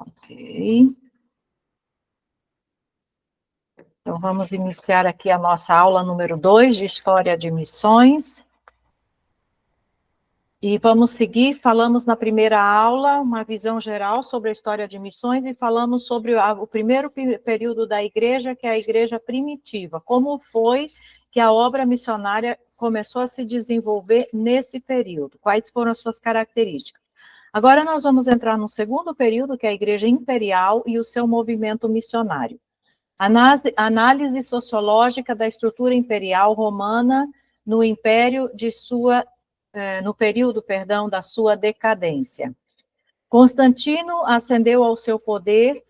Ok. Então, vamos iniciar aqui a nossa aula número 2 de História de Missões. E vamos seguir, falamos na primeira aula uma visão geral sobre a história de missões e falamos sobre o primeiro período da igreja, que é a igreja primitiva. Como foi que a obra missionária começou a se desenvolver nesse período? Quais foram as suas características? Agora nós vamos entrar no segundo período, que é a igreja imperial e o seu movimento missionário. Análise sociológica da estrutura imperial romana no império de sua, no período, da sua decadência. Constantino ascendeu ao seu poder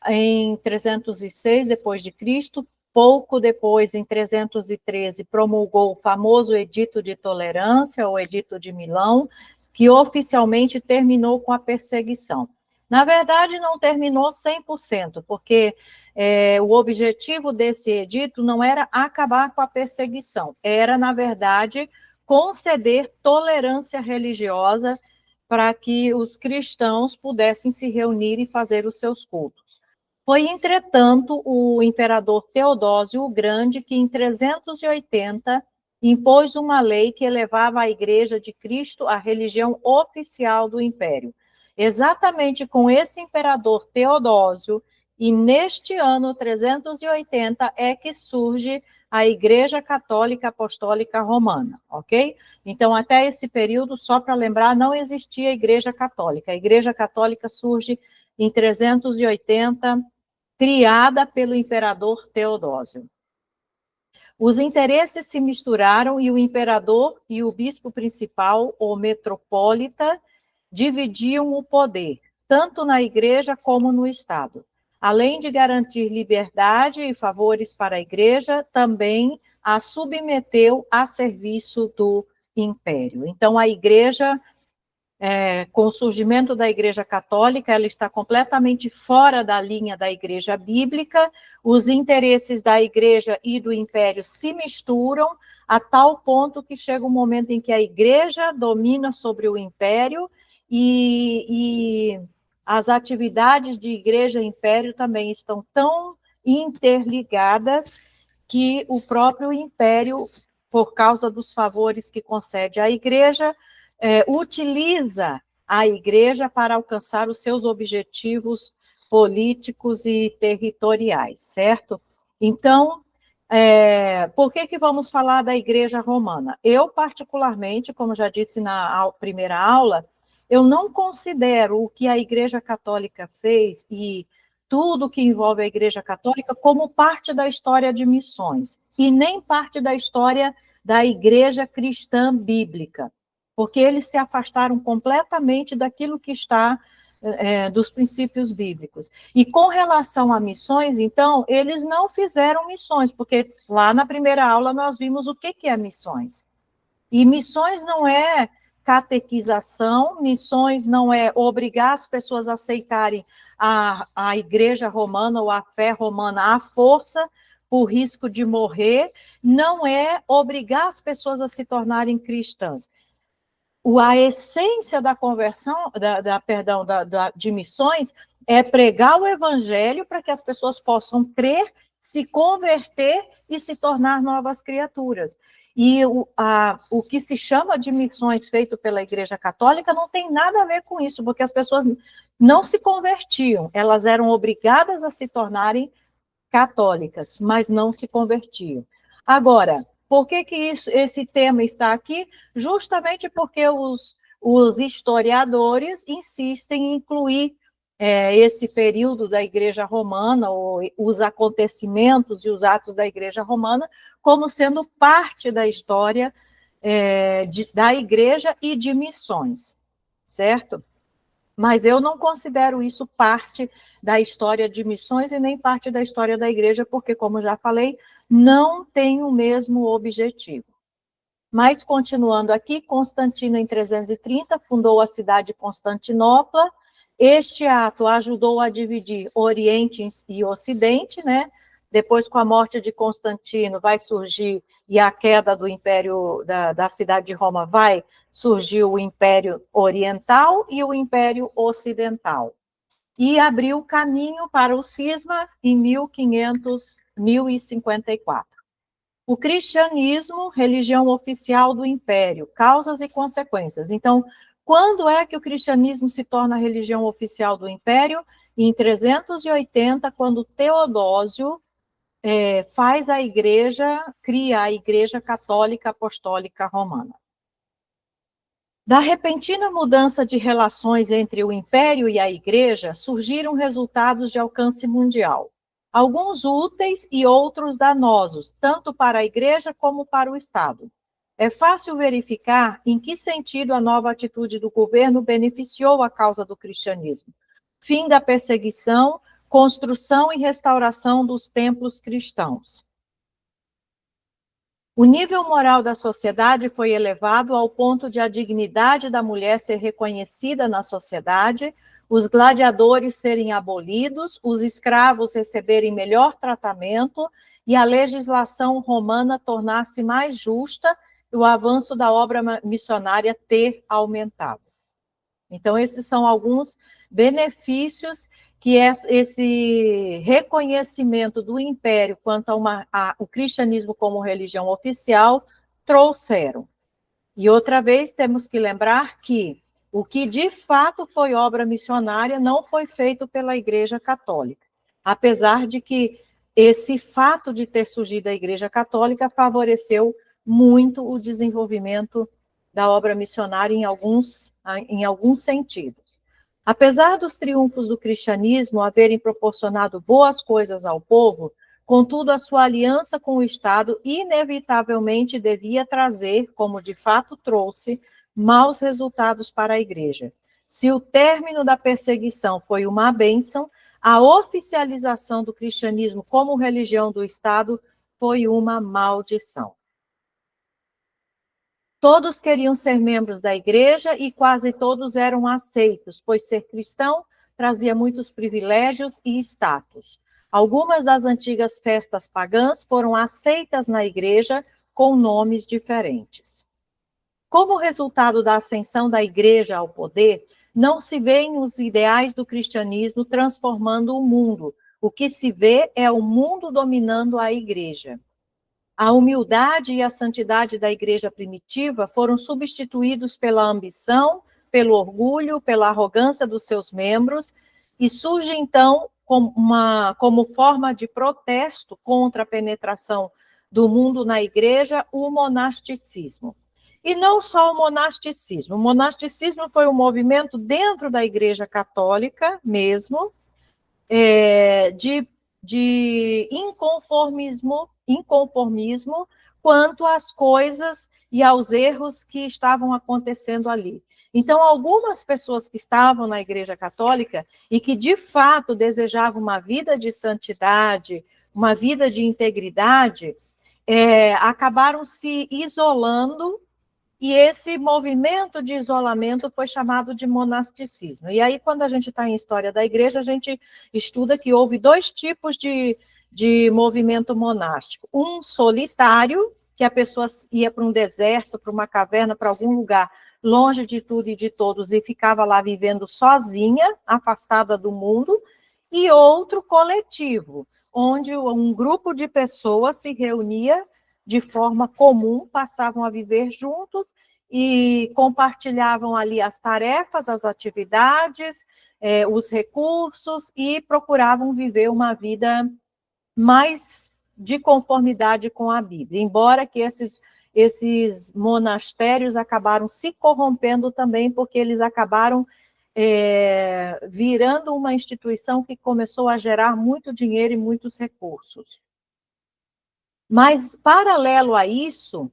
em 306 depois de Cristo. Pouco depois, em 313, promulgou o famoso Edito de Tolerância, ou Edito de Milão, que oficialmente terminou com a perseguição. Na verdade, não terminou 100%, porque o objetivo desse edito não era acabar com a perseguição, era, na verdade, conceder tolerância religiosa para que os cristãos pudessem se reunir e fazer os seus cultos. Foi, entretanto, o imperador Teodósio o Grande que, em 380, impôs uma lei que elevava a Igreja de Cristo à religião oficial do império. Exatamente com esse imperador Teodósio, e neste ano 380 é que surge a Igreja Católica Apostólica Romana, ok? Então, até esse período, só para lembrar, não existia Igreja Católica. A Igreja Católica surge em 380, criada pelo imperador Teodósio. Os interesses se misturaram e o imperador e o bispo principal, ou metropolita, dividiam o poder, tanto na igreja como no Estado. Além de garantir liberdade e favores para a igreja, também a submeteu a serviço do império. Então, a igreja, com o surgimento da Igreja Católica, ela está completamente fora da linha da Igreja Bíblica, os interesses da Igreja e do Império se misturam, a tal ponto que chega um momento em que a Igreja domina sobre o Império e as atividades de Igreja e Império também estão tão interligadas que o próprio Império, por causa dos favores que concede à Igreja, utiliza a igreja para alcançar os seus objetivos políticos e territoriais, certo? Então, por que vamos falar da igreja romana? Eu, particularmente, como já disse na primeira aula, eu não considero o que a igreja católica fez e tudo que envolve a igreja católica como parte da história de missões, e nem parte da história da igreja cristã bíblica, porque eles se afastaram completamente daquilo que está dos princípios bíblicos. E com relação a missões, então, eles não fizeram missões, porque lá na primeira aula nós vimos o que é missões. E missões não é catequização, missões não é obrigar as pessoas a aceitarem a igreja romana ou a fé romana à força, por risco de morrer, não é obrigar as pessoas a se tornarem cristãs. A essência da conversão, de missões, é pregar o evangelho para que as pessoas possam crer, se converter e se tornar novas criaturas. E o que se chama de missões feito pela Igreja Católica não tem nada a ver com isso, porque as pessoas não se convertiam, elas eram obrigadas a se tornarem católicas, mas não se convertiam. Agora, por que esse tema está aqui? Justamente porque os historiadores insistem em incluir esse período da Igreja Romana, ou os acontecimentos e os atos da Igreja Romana, como sendo parte da história da Igreja e de missões, certo? Mas eu não considero isso parte da história de missões e nem parte da história da Igreja, porque, como já falei, não tem o mesmo objetivo. Mas, continuando aqui, Constantino, em 330, fundou a cidade de Constantinopla. Este ato ajudou a dividir Oriente e Ocidente, né? Depois, com a morte de Constantino, vai surgir, e a queda do Império, da cidade de Roma, vai surgir o Império Oriental e o Império Ocidental. e abriu caminho para o cisma em 1054. O cristianismo, religião oficial do império, causas e consequências. Então, quando é que o cristianismo se torna a religião oficial do império? Em 380, quando Teodósio faz a igreja, cria a Igreja Católica Apostólica Romana. Da repentina mudança de relações entre o império e a igreja, surgiram resultados de alcance mundial. Alguns úteis e outros danosos, tanto para a igreja como para o Estado. É fácil verificar em que sentido a nova atitude do governo beneficiou a causa do cristianismo. Fim da perseguição, construção e restauração dos templos cristãos. O nível moral da sociedade foi elevado ao ponto de a dignidade da mulher ser reconhecida na sociedade, os gladiadores serem abolidos, os escravos receberem melhor tratamento e a legislação romana tornar-se mais justa e o avanço da obra missionária ter aumentado. Então, esses são alguns benefícios que esse reconhecimento do império quanto ao cristianismo como religião oficial trouxeram. E outra vez temos que lembrar que o que de fato foi obra missionária não foi feito pela Igreja Católica, apesar de que esse fato de ter surgido a Igreja Católica favoreceu muito o desenvolvimento da obra missionária em alguns sentidos. Apesar dos triunfos do cristianismo haverem proporcionado boas coisas ao povo, contudo, a sua aliança com o Estado inevitavelmente devia trazer, como de fato trouxe, maus resultados para a Igreja. Se o término da perseguição foi uma bênção, a oficialização do cristianismo como religião do Estado foi uma maldição. Todos queriam ser membros da igreja e quase todos eram aceitos, pois ser cristão trazia muitos privilégios e status. Algumas das antigas festas pagãs foram aceitas na igreja com nomes diferentes. Como resultado da ascensão da igreja ao poder, não se vêem os ideais do cristianismo transformando o mundo. O que se vê é o mundo dominando a igreja. A humildade e a santidade da igreja primitiva foram substituídos pela ambição, pelo orgulho, pela arrogância dos seus membros, e surge então como forma de protesto contra a penetração do mundo na igreja, o monasticismo. E não só o monasticismo foi um movimento dentro da igreja católica mesmo, de inconformismo quanto às coisas e aos erros que estavam acontecendo ali. Então, algumas pessoas que estavam na Igreja Católica e que, de fato, desejavam uma vida de santidade, uma vida de integridade, acabaram se isolando, e esse movimento de isolamento foi chamado de monasticismo. E aí, quando a gente está em história da igreja, a gente estuda que houve dois tipos de movimento monástico. Um solitário, que a pessoa ia para um deserto, para uma caverna, para algum lugar longe de tudo e de todos, e ficava lá vivendo sozinha, afastada do mundo, e outro coletivo, onde um grupo de pessoas se reunia de forma comum, passavam a viver juntos e compartilhavam ali as tarefas, as atividades, os recursos, e procuravam viver uma vida mais de conformidade com a Bíblia, embora que esses monastérios acabaram se corrompendo também, porque eles acabaram virando uma instituição que começou a gerar muito dinheiro e muitos recursos. Mas, paralelo a isso,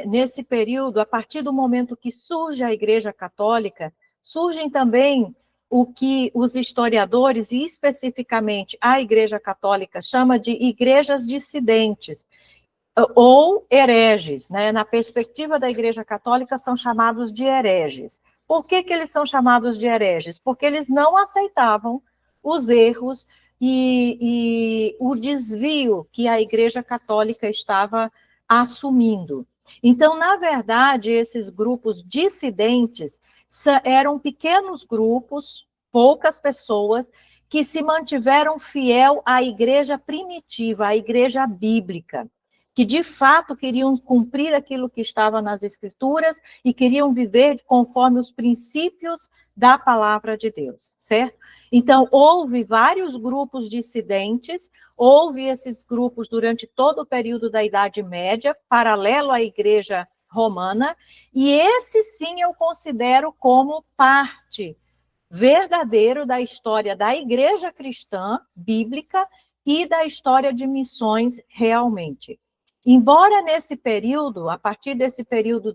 nesse período, a partir do momento que surge a Igreja Católica, surgem também o que os historiadores, e especificamente a Igreja Católica, chama de igrejas dissidentes, ou hereges, né? Na perspectiva da Igreja Católica, são chamados de hereges. Por que eles são chamados de hereges? Porque eles não aceitavam os erros e o desvio que a Igreja Católica estava assumindo. Então, na verdade, esses grupos dissidentes eram pequenos grupos poucas pessoas que se mantiveram fiel à igreja primitiva, à igreja bíblica, que de fato queriam cumprir aquilo que estava nas Escrituras e queriam viver conforme os princípios da palavra de Deus, certo? Então, houve vários grupos dissidentes, houve esses grupos durante todo o período da Idade Média, paralelo à igreja romana, e esse sim eu considero como parte verdadeiro da história da igreja cristã bíblica e da história de missões realmente. Embora nesse período, a partir desse período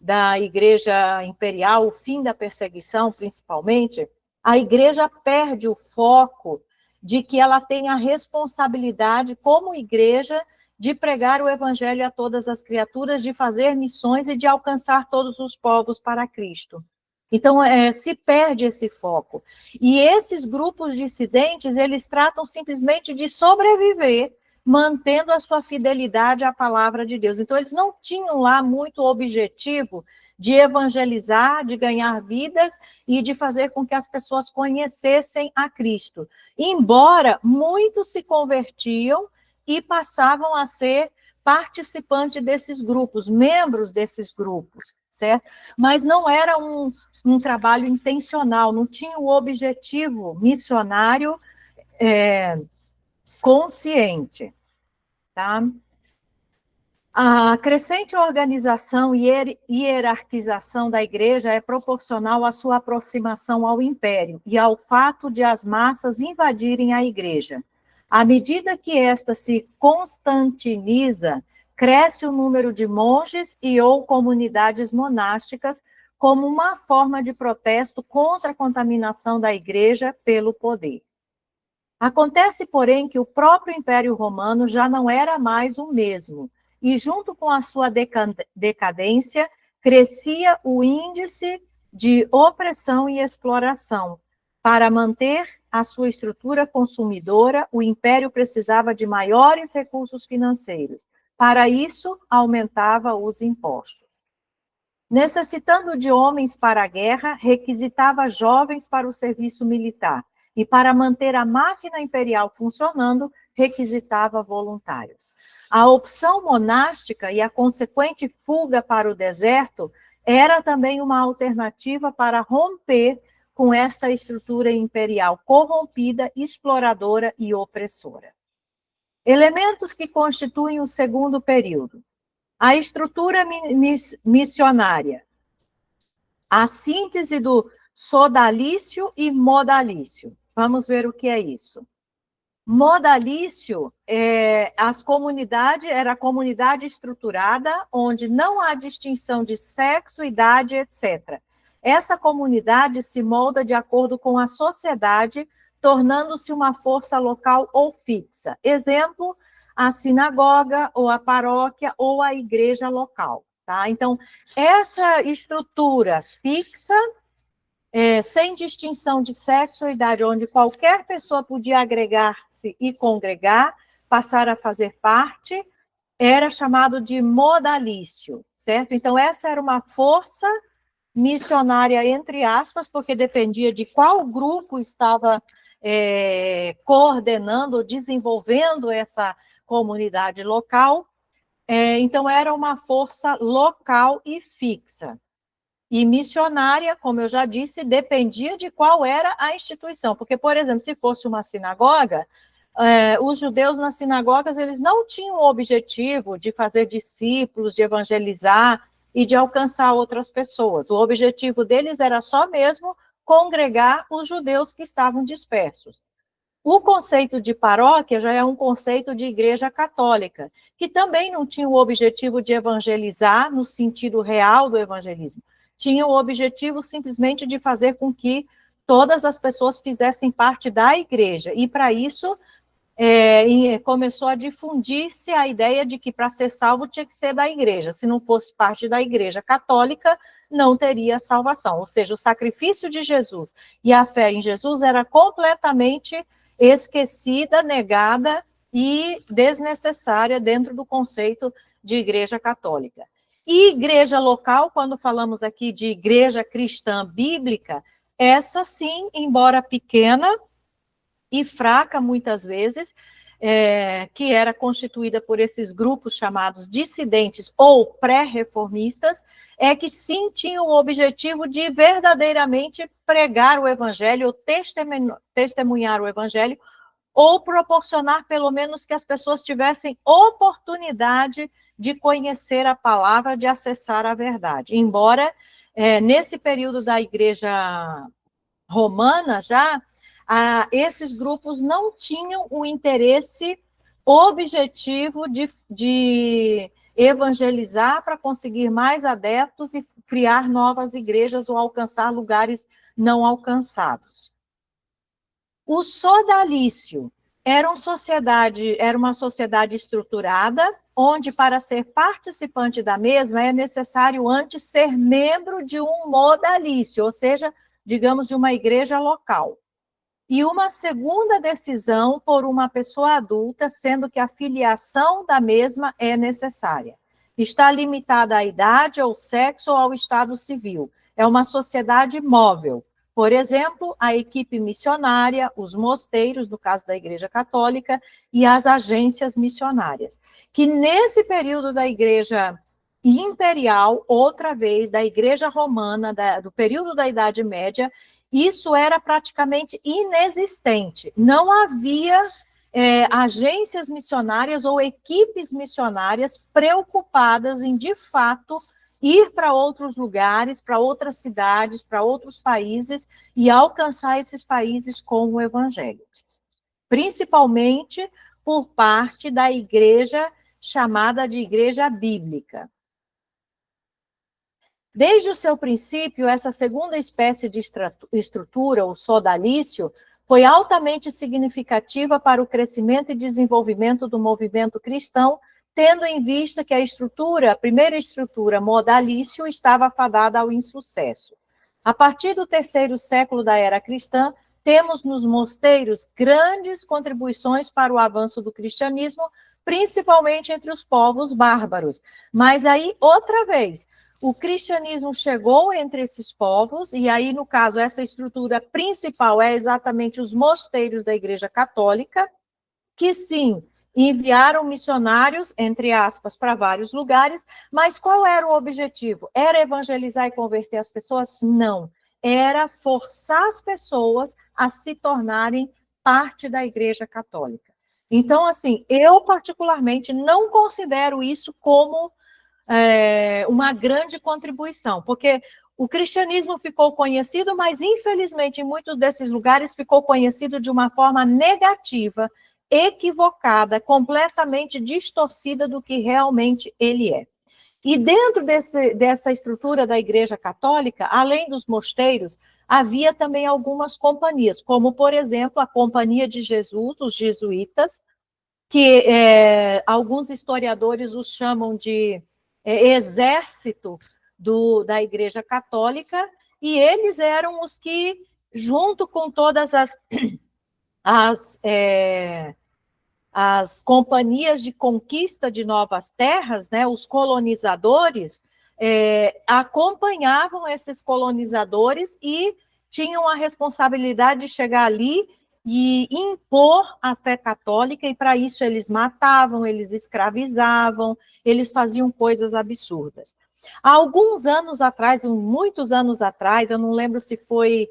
da igreja imperial, o fim da perseguição principalmente, a igreja perde o foco de que ela tem a responsabilidade como igreja de pregar o evangelho a todas as criaturas, de fazer missões e de alcançar todos os povos para Cristo. Então, se perde esse foco. E esses grupos dissidentes, eles tratam simplesmente de sobreviver, mantendo a sua fidelidade à palavra de Deus. Então, eles não tinham lá muito objetivo de evangelizar, de ganhar vidas e de fazer com que as pessoas conhecessem a Cristo. Embora muitos se convertiam e passavam a ser participantes desses grupos, membros desses grupos, certo? Mas não era um trabalho intencional, não tinha o objetivo missionário consciente, tá? A crescente organização e hierarquização da igreja é proporcional à sua aproximação ao império e ao fato de as massas invadirem a igreja. À medida que esta se constantiniza, cresce o número de monges e ou comunidades monásticas como uma forma de protesto contra a contaminação da igreja pelo poder. Acontece, porém, que o próprio Império Romano já não era mais o mesmo, e junto com a sua decadência, crescia o índice de opressão e exploração. Para manter a sua estrutura consumidora, o Império precisava de maiores recursos financeiros. Para isso, aumentava os impostos. Necessitando de homens para a guerra, requisitava jovens para o serviço militar. E para manter a máquina imperial funcionando, requisitava voluntários. A opção monástica e a consequente fuga para o deserto era também uma alternativa para romper com esta estrutura imperial corrompida, exploradora e opressora. Elementos que constituem o segundo período. A estrutura missionária. A síntese do sodalício e modalício. Vamos ver o que é isso. Modalício, era a comunidade estruturada, onde não há distinção de sexo, idade, etc. Essa comunidade se molda de acordo com a sociedade, tornando-se uma força local ou fixa. Exemplo, a sinagoga, ou a paróquia, ou a igreja local. Tá? Então, essa estrutura fixa, sem distinção de sexo ou idade, onde qualquer pessoa podia agregar-se e congregar, passar a fazer parte, era chamado de modalício, certo? Então, essa era uma força missionária, entre aspas, porque dependia de qual grupo estava coordenando, desenvolvendo essa comunidade local. Então, era uma força local e fixa. E missionária, como eu já disse, dependia de qual era a instituição. Porque, por exemplo, se fosse uma sinagoga, os judeus nas sinagogas, eles não tinham o objetivo de fazer discípulos, de evangelizar e de alcançar outras pessoas. O objetivo deles era só mesmo congregar os judeus que estavam dispersos. O conceito de paróquia já é um conceito de igreja católica, que também não tinha o objetivo de evangelizar no sentido real do evangelismo. Tinha o objetivo simplesmente de fazer com que todas as pessoas fizessem parte da igreja. E para isso, começou a difundir-se a ideia de que para ser salvo tinha que ser da igreja. Se não fosse parte da igreja católica, não teria salvação. Ou seja, o sacrifício de Jesus e a fé em Jesus era completamente esquecida, negada e desnecessária dentro do conceito de igreja católica. E igreja local, quando falamos aqui de igreja cristã bíblica, essa sim, embora pequena e fraca muitas vezes, que era constituída por esses grupos chamados dissidentes ou pré-reformistas, é que sim tinham o objetivo de verdadeiramente pregar o evangelho, ou testemunhar o evangelho, ou proporcionar pelo menos que as pessoas tivessem oportunidade de conhecer a palavra, de acessar a verdade. Embora, nesse período da Igreja Romana, já, esses grupos não tinham o interesse objetivo de evangelizar para conseguir mais adeptos e criar novas igrejas ou alcançar lugares não alcançados. O sodalício era uma sociedade estruturada, onde para ser participante da mesma é necessário antes ser membro de um modalício, ou seja, digamos, de uma igreja local. E uma segunda decisão por uma pessoa adulta, sendo que a filiação da mesma é necessária. Está limitada à idade, ao sexo ou ao estado civil. É uma sociedade móvel. Por exemplo, a equipe missionária, os mosteiros, no caso da Igreja Católica, e as agências missionárias. Que nesse período da Igreja Imperial, outra vez, da Igreja Romana, do período da Idade Média, isso era praticamente inexistente. Não havia agências missionárias ou equipes missionárias preocupadas em, de fato, ir para outros lugares, para outras cidades, para outros países e alcançar esses países com o evangelho. Principalmente por parte da igreja chamada de igreja bíblica. Desde o seu princípio, essa segunda espécie de estrutura, o sodalício, foi altamente significativa para o crescimento e desenvolvimento do movimento cristão, tendo em vista que a primeira estrutura, modalício, estava fadada ao insucesso. A partir do terceiro século da era cristã, temos nos mosteiros grandes contribuições para o avanço do cristianismo, principalmente entre os povos bárbaros. Mas aí, outra vez, o cristianismo chegou entre esses povos, e aí, no caso, essa estrutura principal é exatamente os mosteiros da Igreja Católica, que sim, enviaram missionários, entre aspas, para vários lugares, mas qual era o objetivo? Era evangelizar e converter as pessoas? Não. Era forçar as pessoas a se tornarem parte da Igreja Católica. Então, assim, eu particularmente não considero isso como uma grande contribuição, porque o cristianismo ficou conhecido, mas infelizmente em muitos desses lugares ficou conhecido de uma forma negativa, equivocada, completamente distorcida do que realmente ele é. E dentro dessa estrutura da Igreja Católica, além dos mosteiros, havia também algumas companhias, como, por exemplo, a Companhia de Jesus, os jesuítas, que alguns historiadores os chamam de exército da Igreja Católica, e eles eram os que, junto com todas as companhias de conquista de novas terras, né, os colonizadores, acompanhavam esses colonizadores e tinham a responsabilidade de chegar ali e impor a fé católica, e para isso eles matavam, eles escravizavam, eles faziam coisas absurdas. Há alguns anos atrás, muitos anos atrás, eu não lembro se foi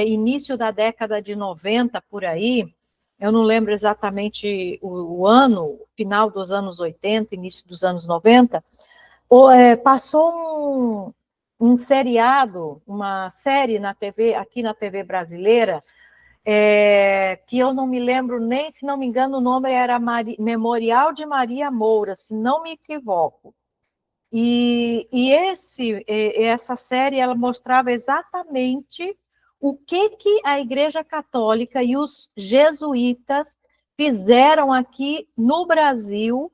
início da década de 90, por aí, eu não lembro exatamente o ano, final dos anos 80, início dos anos 90, passou um seriado, uma série na TV, aqui na TV brasileira, que eu não me lembro nem, se não me engano, o nome era Memorial de Maria Moura, se não me equivoco. E essa série, ela mostrava exatamente o que a Igreja Católica e os jesuítas fizeram aqui no Brasil,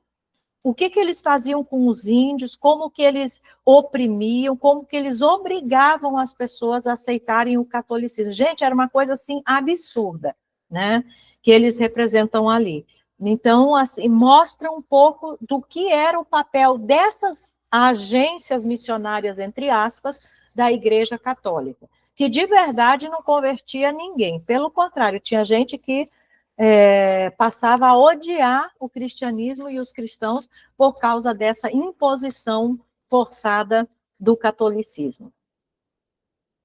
o que eles faziam com os índios, como que eles oprimiam, como que eles obrigavam as pessoas a aceitarem o catolicismo. Gente, era uma coisa assim absurda, né, que eles representam ali. Então, assim, mostra um pouco do que era o papel dessas agências missionárias, entre aspas, da Igreja Católica. que de verdade não convertia ninguém. Pelo contrário, tinha gente que passava a odiar o cristianismo e os cristãos por causa dessa imposição forçada do catolicismo.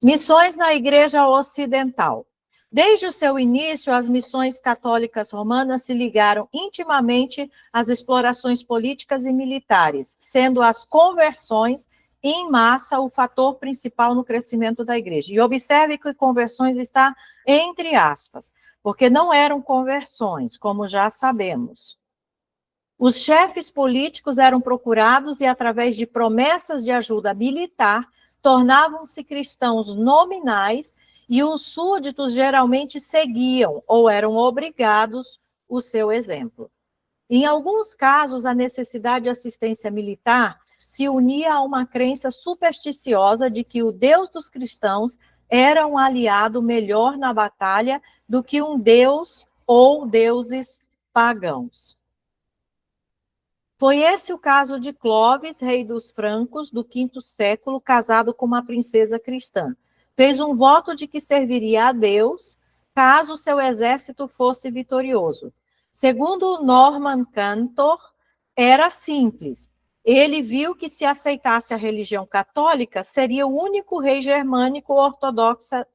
Missões na Igreja Ocidental. Desde o seu início, as missões católicas romanas se ligaram intimamente às explorações políticas e militares, sendo as conversões em massa o fator principal no crescimento da igreja. E observe que conversões está entre aspas, porque não eram conversões, como já sabemos. Os chefes políticos eram procurados e, através de promessas de ajuda militar, tornavam-se cristãos nominais e os súditos geralmente seguiam ou eram obrigados o seu exemplo. Em alguns casos, a necessidade de assistência militar se unia a uma crença supersticiosa de que o Deus dos cristãos era um aliado melhor na batalha do que um deus ou deuses pagãos. Foi esse o caso de Clovis, rei dos francos, do V século, casado com uma princesa cristã. Fez um voto de que serviria a Deus caso seu exército fosse vitorioso. Segundo Norman Cantor, era simples. Ele viu que se aceitasse a religião católica, seria o único rei germânico ortodoxo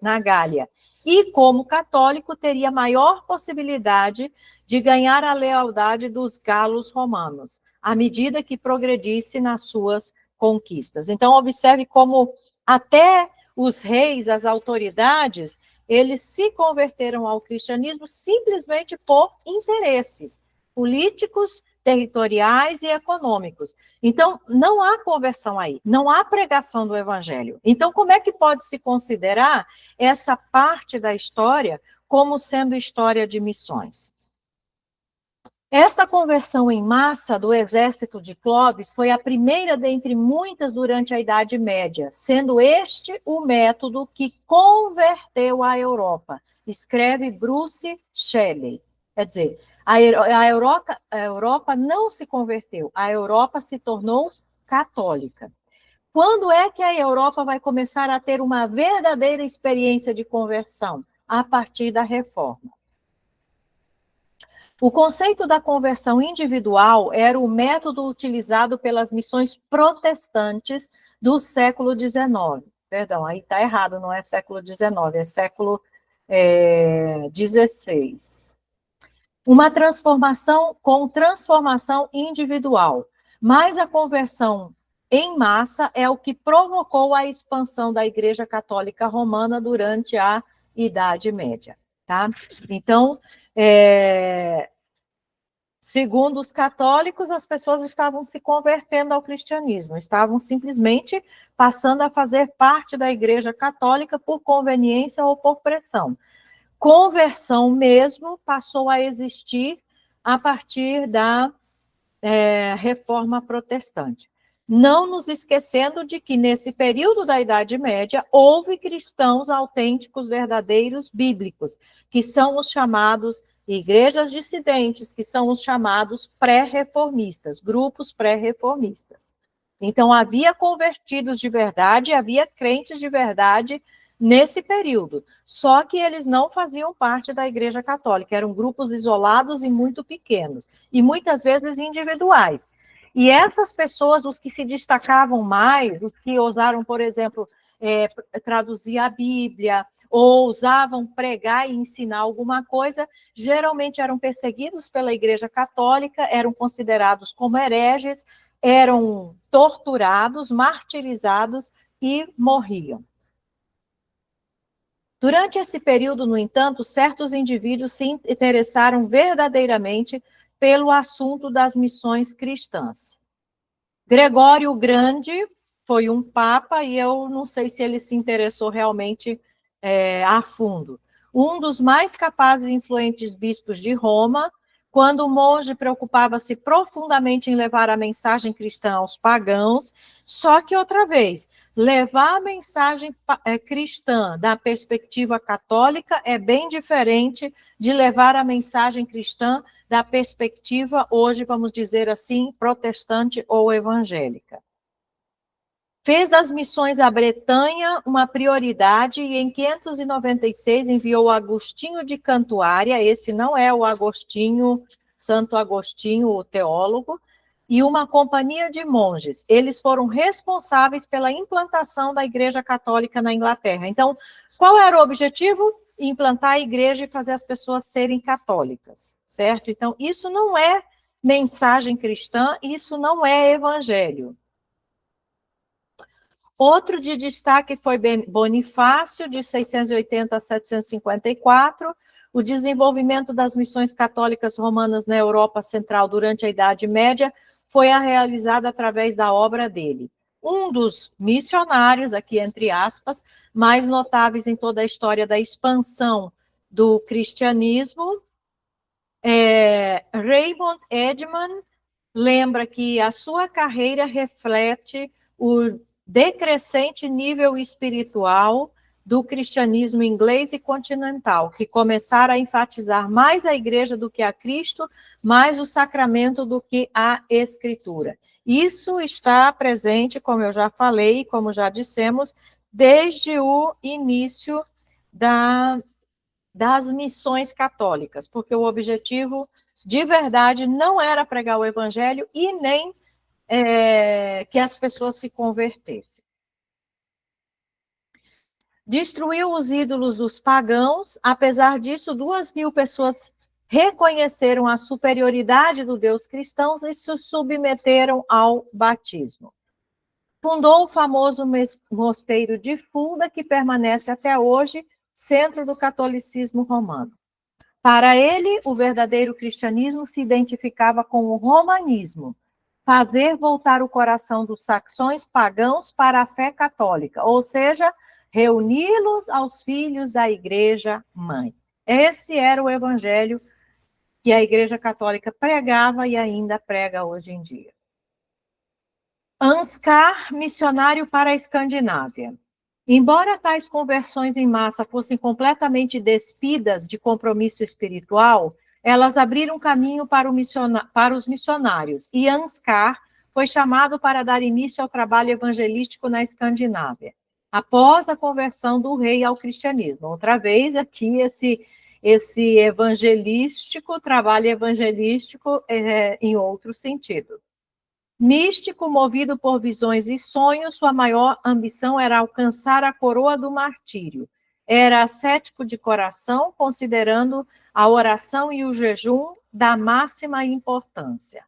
na Gália. E, como católico, teria maior possibilidade de ganhar a lealdade dos galos romanos, à medida que progredisse nas suas conquistas. Então, observe como até os reis, as autoridades, eles se converteram ao cristianismo simplesmente por interesses políticos, territoriais e econômicos. Então, não há conversão aí, não há pregação do evangelho. Então, como é que pode se considerar essa parte da história como sendo história de missões? Esta conversão em massa do exército de Clovis foi a primeira dentre muitas durante a Idade Média, sendo este o método que converteu a Europa, escreve Bruce Shelley. Quer dizer, a Europa não se converteu, a Europa se tornou católica. Quando é que a Europa vai começar a ter uma verdadeira experiência de conversão? A partir da Reforma. O conceito da conversão individual era o método utilizado pelas missões protestantes do século XIX. Perdão, aí está errado, não é século XIX, é século XVI. Uma transformação com transformação individual, mas a conversão em massa é o que provocou a expansão da Igreja Católica Romana durante a Idade Média, tá? Então, segundo os católicos, as pessoas estavam se convertendo ao cristianismo, estavam simplesmente passando a fazer parte da Igreja Católica por conveniência ou por pressão. Conversão mesmo passou a existir a partir da Reforma Protestante. Não nos esquecendo de que, nesse período da Idade Média, houve cristãos autênticos, verdadeiros, bíblicos, que são os chamados igrejas dissidentes, que são os chamados pré-reformistas, grupos pré-reformistas. Então, havia convertidos de verdade, havia crentes de verdade nesse período, só que eles não faziam parte da Igreja Católica, eram grupos isolados e muito pequenos, e muitas vezes individuais. E essas pessoas, os que se destacavam mais, os que ousaram, por exemplo, traduzir a Bíblia, ou ousavam pregar e ensinar alguma coisa, geralmente eram perseguidos pela Igreja Católica, eram considerados como hereges, eram torturados, martirizados e morriam. Durante esse período, no entanto, certos indivíduos se interessaram verdadeiramente pelo assunto das missões cristãs. Gregório o Grande foi um papa, e eu não sei se ele se interessou realmente a fundo. Um dos mais capazes e influentes bispos de Roma, quando o monge preocupava-se profundamente em levar a mensagem cristã aos pagãos, só que, outra vez, levar a mensagem cristã da perspectiva católica é bem diferente de levar a mensagem cristã da perspectiva, hoje, vamos dizer assim, protestante ou evangélica. Fez das missões à Bretanha uma prioridade e em 596 enviou Agostinho de Cantuária, esse não é o Agostinho, Santo Agostinho, o teólogo, e uma companhia de monges. Eles foram responsáveis pela implantação da Igreja Católica na Inglaterra. Então, qual era o objetivo? Implantar a igreja e fazer as pessoas serem católicas, certo? Então, isso não é mensagem cristã, isso não é evangelho. Outro de destaque foi Bonifácio, de 680 a 754, o desenvolvimento das missões católicas romanas na Europa Central durante a Idade Média foi realizado através da obra dele. Um dos missionários, aqui entre aspas, mais notáveis em toda a história da expansão do cristianismo, Raymond Edman, lembra que a sua carreira reflete o decrescente nível espiritual do cristianismo inglês e continental, que começaram a enfatizar mais a igreja do que a Cristo, mais o sacramento do que a escritura. Isso está presente, como eu já falei, como já dissemos, desde o início das missões católicas, porque o objetivo de verdade não era pregar o evangelho e nem que as pessoas se convertessem. Destruiu os ídolos dos pagãos, apesar disso, 2.000 pessoas reconheceram a superioridade do Deus cristão e se submeteram ao batismo. Fundou o famoso mosteiro de Fulda, que permanece até hoje centro do catolicismo romano. Para ele, o verdadeiro cristianismo se identificava com o romanismo, fazer voltar o coração dos saxões pagãos para a fé católica, ou seja, reuni-los aos filhos da Igreja Mãe. Esse era o evangelho que a Igreja Católica pregava e ainda prega hoje em dia. Ansgar, missionário para a Escandinávia. Embora tais conversões em massa fossem completamente despidas de compromisso espiritual, elas abriram caminho para os missionários, e Ansgar foi chamado para dar início ao trabalho evangelístico na Escandinávia, após a conversão do rei ao cristianismo. Outra vez, aqui, esse trabalho evangelístico em outro sentido. Místico, movido por visões e sonhos, sua maior ambição era alcançar a coroa do martírio. Era ascético de coração, considerando a oração e o jejum da máxima importância.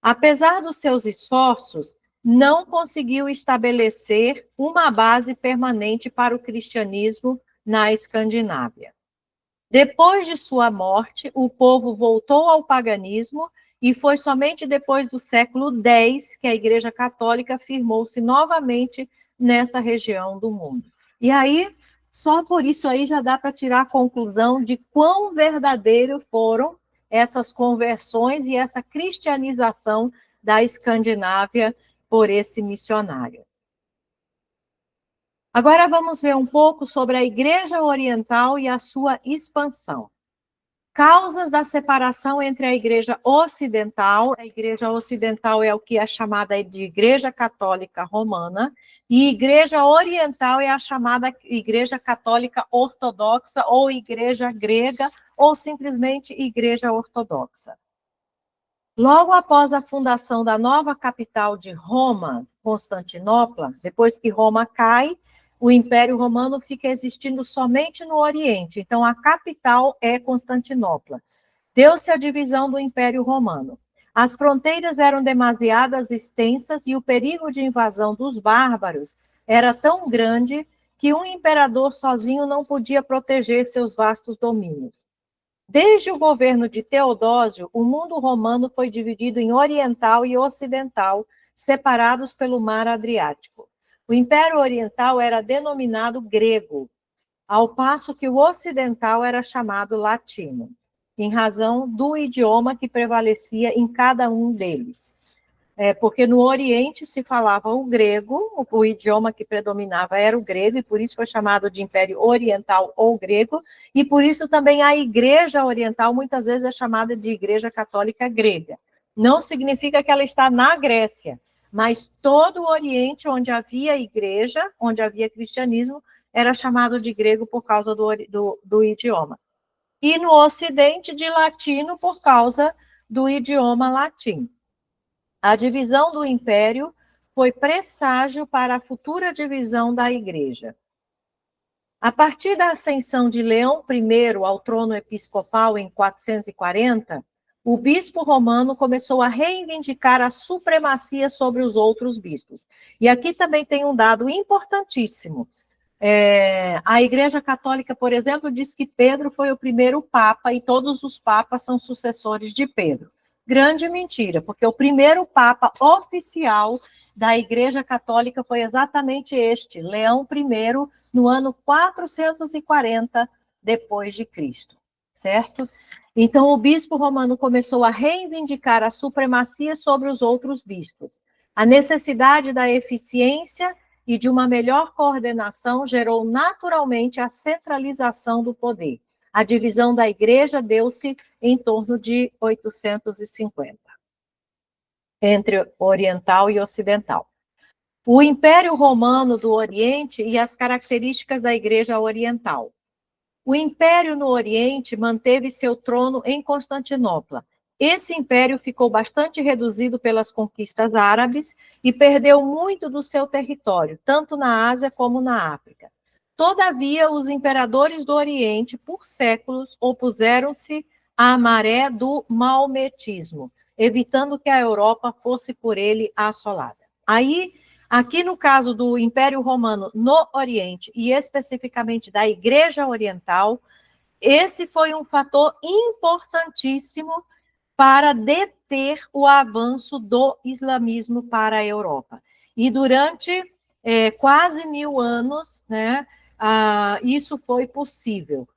Apesar dos seus esforços, não conseguiu estabelecer uma base permanente para o cristianismo na Escandinávia. Depois de sua morte, o povo voltou ao paganismo e foi somente depois do século X que a Igreja Católica firmou-se novamente nessa região do mundo. E aí, só por isso aí já dá para tirar a conclusão de quão verdadeiro foram essas conversões e essa cristianização da Escandinávia por esse missionário. Agora vamos ver um pouco sobre a Igreja Oriental e a sua expansão. Causas da separação entre a Igreja Ocidental. A Igreja Ocidental é o que é chamada de Igreja Católica Romana, e Igreja Oriental é a chamada Igreja Católica Ortodoxa, ou Igreja Grega, ou simplesmente Igreja Ortodoxa. Logo após a fundação da nova capital de Roma, Constantinopla, depois que Roma cai, o Império Romano fica existindo somente no Oriente, então a capital é Constantinopla. Deu-se a divisão do Império Romano. As fronteiras eram demasiadas extensas e o perigo de invasão dos bárbaros era tão grande que um imperador sozinho não podia proteger seus vastos domínios. Desde o governo de Teodósio, o mundo romano foi dividido em oriental e ocidental, separados pelo mar Adriático. O Império Oriental era denominado grego, ao passo que o ocidental era chamado latino, em razão do idioma que prevalecia em cada um deles. Porque no Oriente se falava o grego, o idioma que predominava era o grego, e por isso foi chamado de Império Oriental ou grego, e por isso também a Igreja Oriental muitas vezes é chamada de Igreja Católica Grega. Não significa que ela está na Grécia, mas todo o Oriente onde havia igreja, onde havia cristianismo, era chamado de grego por causa do idioma. E no Ocidente, de latino, por causa do idioma latim. A divisão do império foi presságio para a futura divisão da igreja. A partir da ascensão de Leão I ao trono episcopal em 440, o bispo romano começou a reivindicar a supremacia sobre os outros bispos. E aqui também tem um dado importantíssimo. A Igreja Católica, por exemplo, diz que Pedro foi o primeiro papa e todos os papas são sucessores de Pedro. Grande mentira, porque o primeiro papa oficial da Igreja Católica foi exatamente este, Leão I, no ano 440 depois de Cristo, certo? Então, o bispo romano começou a reivindicar a supremacia sobre os outros bispos. A necessidade da eficiência e de uma melhor coordenação gerou naturalmente a centralização do poder. A divisão da igreja deu-se em torno de 850, entre oriental e ocidental. O Império Romano do Oriente e as características da igreja oriental. O Império no Oriente manteve seu trono em Constantinopla. Esse império ficou bastante reduzido pelas conquistas árabes e perdeu muito do seu território, tanto na Ásia como na África. Todavia, os imperadores do Oriente, por séculos, opuseram-se à maré do maometismo, evitando que a Europa fosse por ele assolada. Aí, aqui no caso do Império Romano no Oriente, e especificamente da Igreja Oriental, esse foi um fator importantíssimo para deter o avanço do islamismo para a Europa. E durante quase 1000 anos, né, isso foi possível.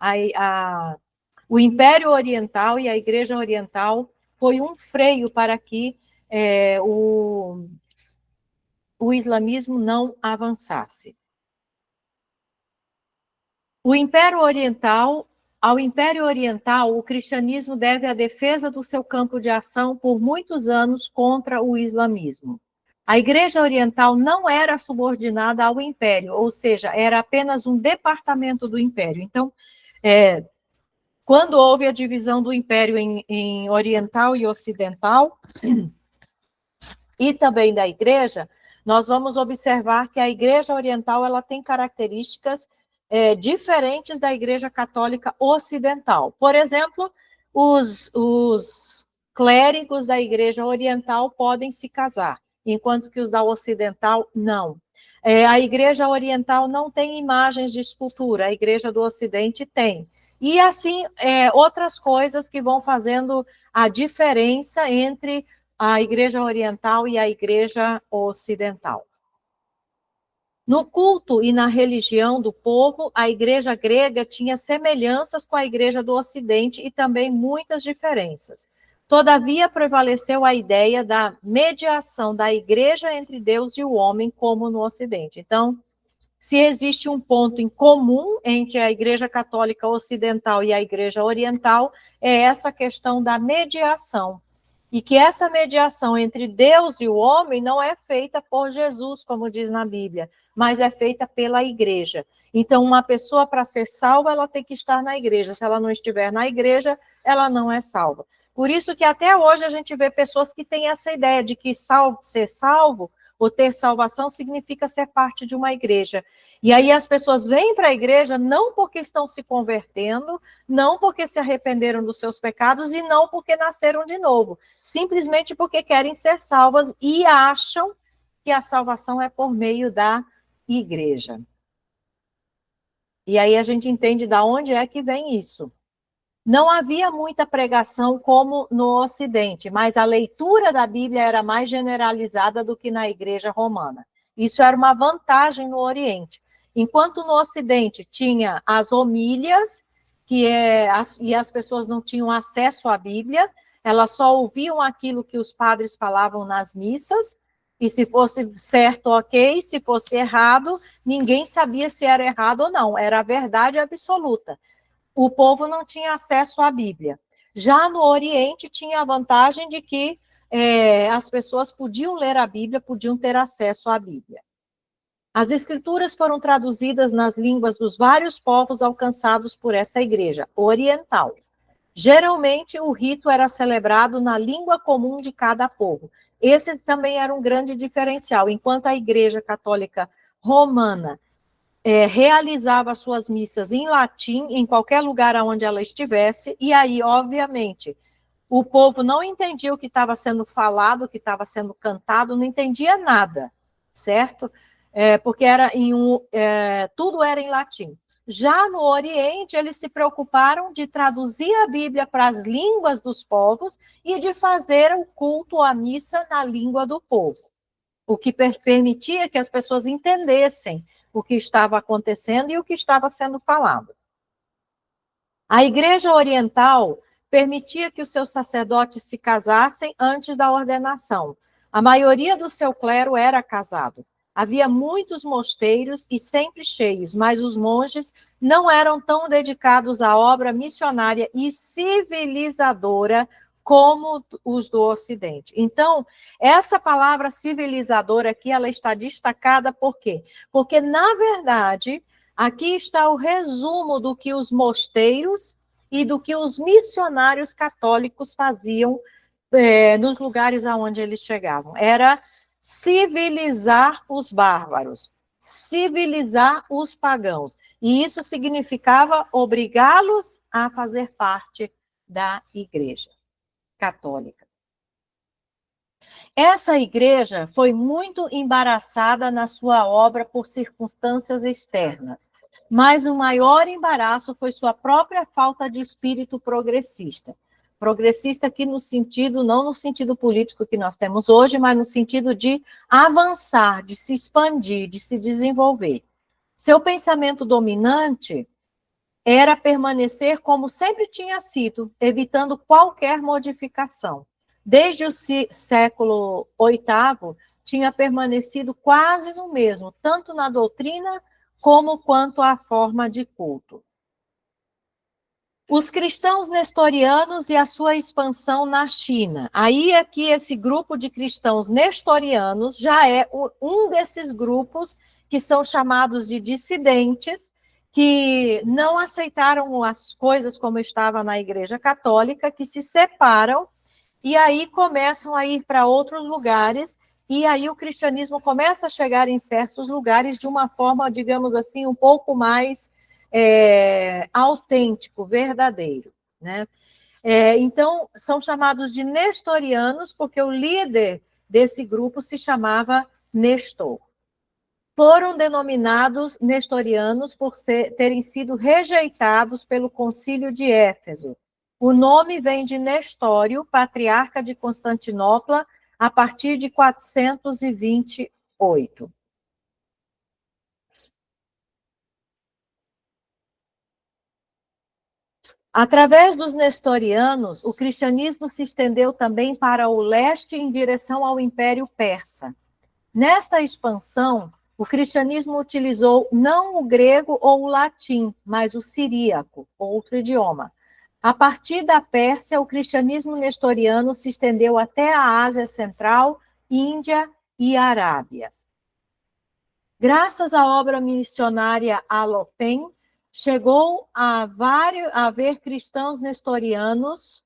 O Império Oriental e a Igreja Oriental foi um freio para que o islamismo não avançasse. Ao Império Oriental, o cristianismo deve a defesa do seu campo de ação por muitos anos contra o islamismo. A Igreja Oriental não era subordinada ao Império, ou seja, era apenas um departamento do Império. Então, quando houve a divisão do Império em Oriental e Ocidental, e também da Igreja, nós vamos observar que a Igreja Oriental ela tem características diferentes da Igreja Católica Ocidental. Por exemplo, os clérigos da Igreja Oriental podem se casar, enquanto que os da Ocidental não. A Igreja Oriental não tem imagens de escultura, a Igreja do Ocidente tem. E assim, outras coisas que vão fazendo a diferença entre a Igreja Oriental e a Igreja Ocidental. No culto e na religião do povo, a igreja grega tinha semelhanças com a igreja do Ocidente e também muitas diferenças. Todavia, prevaleceu a ideia da mediação da igreja entre Deus e o homem, como no Ocidente. Então, se existe um ponto em comum entre a igreja católica ocidental e a igreja oriental, é essa questão da mediação. E que essa mediação entre Deus e o homem não é feita por Jesus, como diz na Bíblia, mas é feita pela igreja. Então, uma pessoa, para ser salva, ela tem que estar na igreja. Se ela não estiver na igreja, ela não é salva. Por isso que até hoje a gente vê pessoas que têm essa ideia de que ser salvo ou ter salvação significa ser parte de uma igreja. E aí as pessoas vêm para a igreja não porque estão se convertendo, não porque se arrependeram dos seus pecados e não porque nasceram de novo. Simplesmente porque querem ser salvas e acham que a salvação é por meio da igreja. E aí a gente entende de onde é que vem isso. Não havia muita pregação como no Ocidente, mas a leitura da Bíblia era mais generalizada do que na igreja romana. Isso era uma vantagem no Oriente. Enquanto no Ocidente tinha as homílias, e as pessoas não tinham acesso à Bíblia, elas só ouviam aquilo que os padres falavam nas missas, e se fosse certo, ok, se fosse errado, ninguém sabia se era errado ou não, era a verdade absoluta. O povo não tinha acesso à Bíblia. Já no Oriente tinha a vantagem de que as pessoas podiam ler a Bíblia, podiam ter acesso à Bíblia. As escrituras foram traduzidas nas línguas dos vários povos alcançados por essa igreja oriental. Geralmente, o rito era celebrado na língua comum de cada povo. Esse também era um grande diferencial. Enquanto a Igreja Católica Romana realizava suas missas em latim, em qualquer lugar onde ela estivesse, e aí, obviamente, o povo não entendia o que estava sendo falado, o que estava sendo cantado, não entendia nada, certo? Porque tudo era em latim. Já no Oriente, eles se preocuparam de traduzir a Bíblia para as línguas dos povos e de fazer o culto, a missa, na língua do povo, o que permitia que as pessoas entendessem o que estava acontecendo e o que estava sendo falado. A Igreja Oriental permitia que os seus sacerdotes se casassem antes da ordenação. A maioria do seu clero era casado. Havia muitos mosteiros e sempre cheios, mas os monges não eram tão dedicados à obra missionária e civilizadora como os do Ocidente. Então, essa palavra civilizadora aqui, ela está destacada por quê? Porque, na verdade, aqui está o resumo do que os mosteiros e do que os missionários católicos faziam nos lugares aonde eles chegavam. Era civilizar os bárbaros, civilizar os pagãos. E isso significava obrigá-los a fazer parte da Igreja Católica. Essa igreja foi muito embaraçada na sua obra por circunstâncias externas, mas o maior embaraço foi sua própria falta de espírito progressista. Progressista aqui no sentido, não no sentido político que nós temos hoje, mas no sentido de avançar, de se expandir, de se desenvolver. Seu pensamento dominante era permanecer como sempre tinha sido, evitando qualquer modificação. Desde o século VIII, tinha permanecido quase no mesmo, tanto na doutrina como quanto à forma de culto. Os cristãos nestorianos e a sua expansão na China. Aí é que esse grupo de cristãos nestorianos já é um desses grupos que são chamados de dissidentes, que não aceitaram as coisas como estava na Igreja Católica, que se separam e aí começam a ir para outros lugares, e aí o cristianismo começa a chegar em certos lugares de uma forma, digamos assim, um pouco mais autêntico, verdadeiro, né? Então, são chamados de nestorianos, porque o líder desse grupo se chamava Nestor. Foram denominados nestorianos por terem sido rejeitados pelo concílio de Éfeso. O nome vem de Nestório, patriarca de Constantinopla, a partir de 428. Através dos nestorianos, o cristianismo se estendeu também para o leste em direção ao Império Persa. Nesta expansão, o cristianismo utilizou não o grego ou o latim, mas o siríaco, outro idioma. A partir da Pérsia, o cristianismo nestoriano se estendeu até a Ásia Central, Índia e Arábia. Graças à obra missionária Alopen, chegou a haver cristãos nestorianos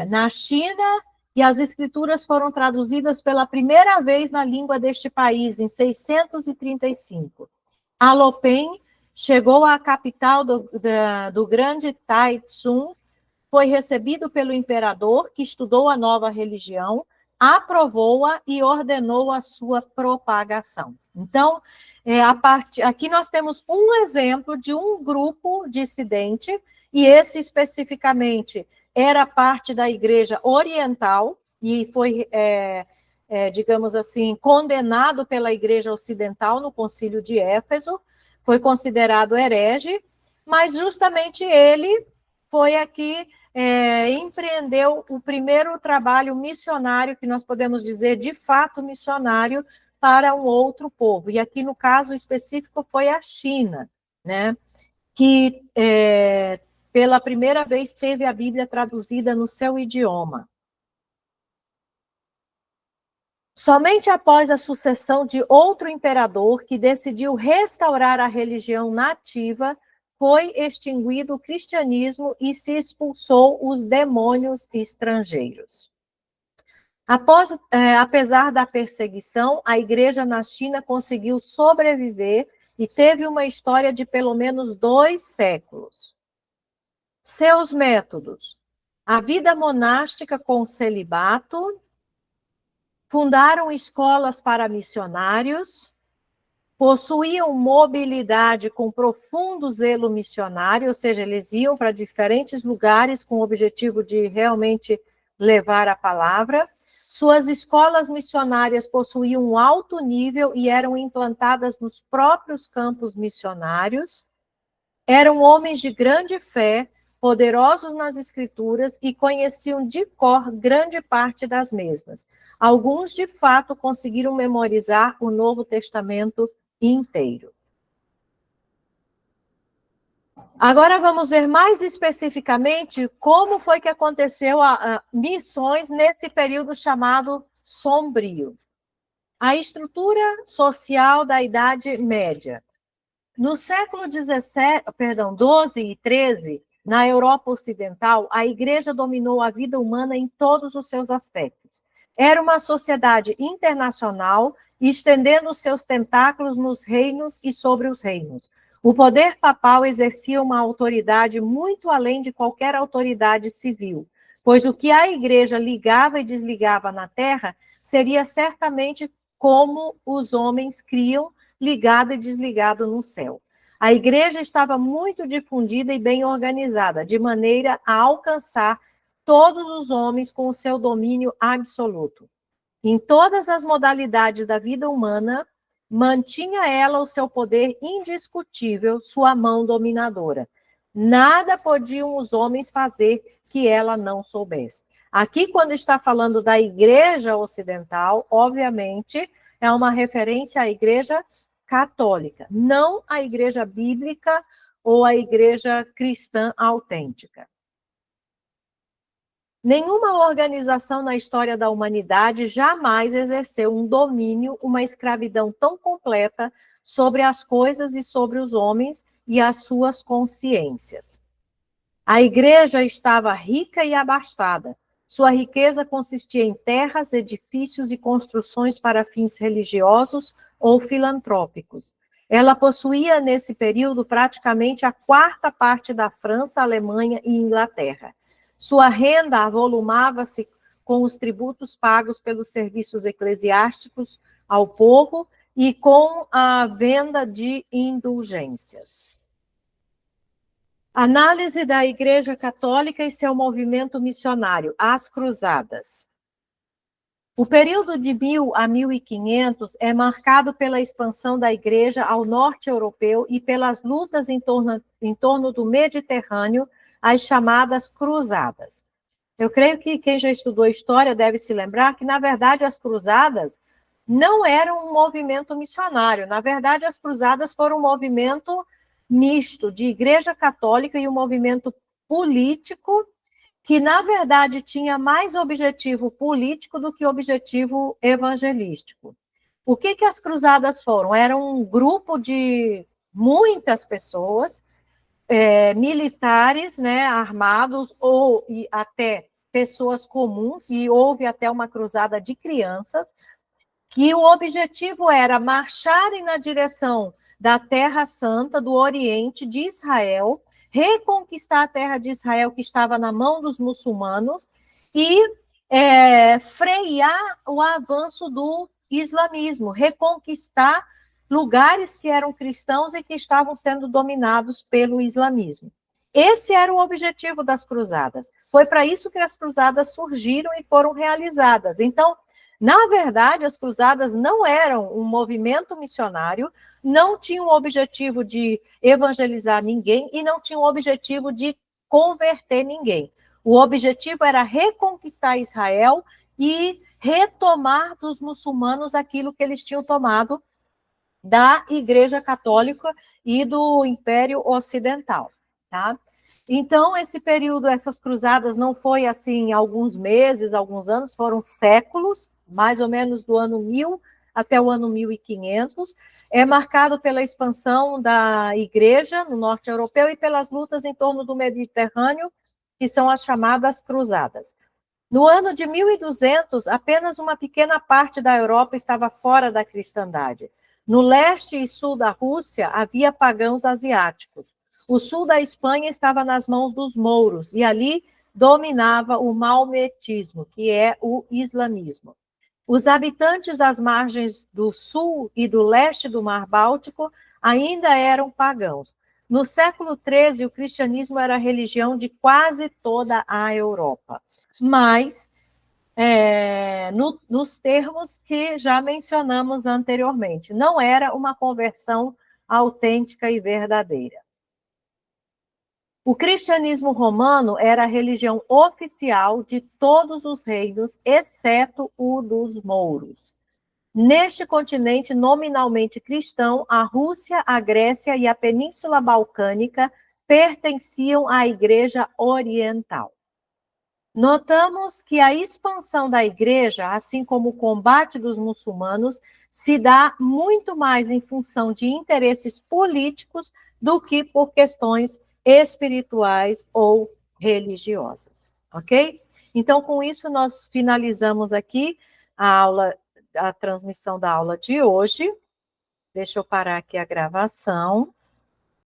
na China, e as escrituras foram traduzidas pela primeira vez na língua deste país, em 635. Alopen chegou à capital do grande Tai-Tsung, foi recebido pelo imperador, que estudou a nova religião, aprovou-a e ordenou a sua propagação. Então, aqui nós temos um exemplo de um grupo dissidente, e esse especificamente era parte da Igreja Oriental, e foi, digamos assim, condenado pela Igreja Ocidental no Concílio de Éfeso, foi considerado herege, mas justamente ele foi aqui, empreendeu o primeiro trabalho missionário, que nós podemos dizer, de fato, missionário, para um outro povo. E aqui, no caso específico, foi a China, né, que pela primeira vez teve a Bíblia traduzida no seu idioma. Somente após a sucessão de outro imperador que decidiu restaurar a religião nativa, foi extinguido o cristianismo e se expulsou os demônios estrangeiros. Apesar da perseguição, a igreja na China conseguiu sobreviver e teve uma história de pelo menos 2 séculos. Seus métodos: a vida monástica com celibato, fundaram escolas para missionários, possuíam mobilidade com profundo zelo missionário, ou seja, eles iam para diferentes lugares com o objetivo de realmente levar a palavra. Suas escolas missionárias possuíam um alto nível e eram implantadas nos próprios campos missionários. Eram homens de grande fé, poderosos nas escrituras e conheciam de cor grande parte das mesmas. Alguns, de fato, conseguiram memorizar o Novo Testamento inteiro. Agora vamos ver mais especificamente como foi que aconteceu a missões nesse período chamado sombrio. A estrutura social da Idade Média. No século XII e XIII, na Europa Ocidental, a Igreja dominou a vida humana em todos os seus aspectos. Era uma sociedade internacional, estendendo seus tentáculos nos reinos e sobre os reinos. O poder papal exercia uma autoridade muito além de qualquer autoridade civil, pois o que a Igreja ligava e desligava na terra seria certamente como os homens criam, ligado e desligado no céu. A igreja estava muito difundida e bem organizada, de maneira a alcançar todos os homens com o seu domínio absoluto. Em todas as modalidades da vida humana, mantinha ela o seu poder indiscutível, sua mão dominadora. Nada podiam os homens fazer que ela não soubesse. Aqui, quando está falando da igreja ocidental, obviamente, é uma referência à igreja católica, não a igreja bíblica ou a igreja cristã autêntica. Nenhuma organização na história da humanidade jamais exerceu um domínio, uma escravidão tão completa sobre as coisas e sobre os homens e as suas consciências. A igreja estava rica e abastada. Sua riqueza consistia em terras, edifícios e construções para fins religiosos ou filantrópicos. Ela possuía, nesse período, praticamente a 4ª parte da França, Alemanha e Inglaterra. Sua renda avolumava-se com os tributos pagos pelos serviços eclesiásticos ao povo e com a venda de indulgências. Análise da Igreja Católica e seu movimento missionário, as Cruzadas. O período de 1000 a 1500 é marcado pela expansão da Igreja ao norte europeu e pelas lutas em torno do Mediterrâneo, as chamadas Cruzadas. Eu creio que quem já estudou história deve se lembrar que, na verdade, as Cruzadas não eram um movimento missionário. Na verdade, as Cruzadas foram um movimento misto de Igreja Católica e um movimento político que, na verdade, tinha mais objetivo político do que objetivo evangelístico. O que as Cruzadas foram? Era um grupo de muitas pessoas, militares, né, armados, ou e até pessoas comuns, e houve até uma cruzada de crianças, que o objetivo era marcharem na direção da Terra Santa, do Oriente, de Israel, reconquistar a terra de Israel que estava na mão dos muçulmanos e frear o avanço do islamismo, reconquistar lugares que eram cristãos e que estavam sendo dominados pelo islamismo. Esse era o objetivo das cruzadas. Foi para isso que as cruzadas surgiram e foram realizadas. Então, na verdade, as cruzadas não eram um movimento missionário, não tinham o objetivo de evangelizar ninguém e não tinham o objetivo de converter ninguém. O objetivo era reconquistar Israel e retomar dos muçulmanos aquilo que eles tinham tomado da Igreja Católica e do Império Ocidental, tá? Então, esse período, essas cruzadas não foi assim alguns meses, alguns anos, foram séculos, mais ou menos do ano 1000 até o ano 1500, é marcado pela expansão da igreja no norte europeu e pelas lutas em torno do Mediterrâneo, que são as chamadas cruzadas. No ano de 1200, apenas uma pequena parte da Europa estava fora da cristandade. No leste e sul da Rússia, havia pagãos asiáticos. O sul da Espanha estava nas mãos dos mouros, e ali dominava o maometismo, que é o islamismo. Os habitantes das margens do sul e do leste do Mar Báltico ainda eram pagãos. No século XIII, o cristianismo era a religião de quase toda a Europa, mas nos termos que já mencionamos anteriormente. Não era uma conversão autêntica e verdadeira. O cristianismo romano era a religião oficial de todos os reinos, exceto o dos mouros. Neste continente nominalmente cristão, a Rússia, a Grécia e a Península Balcânica pertenciam à Igreja Oriental. Notamos que a expansão da igreja, assim como o combate dos muçulmanos, se dá muito mais em função de interesses políticos do que por questões espirituais ou religiosas, ok? Então, com isso, nós finalizamos aqui a transmissão da aula de hoje. Deixa eu parar aqui a gravação.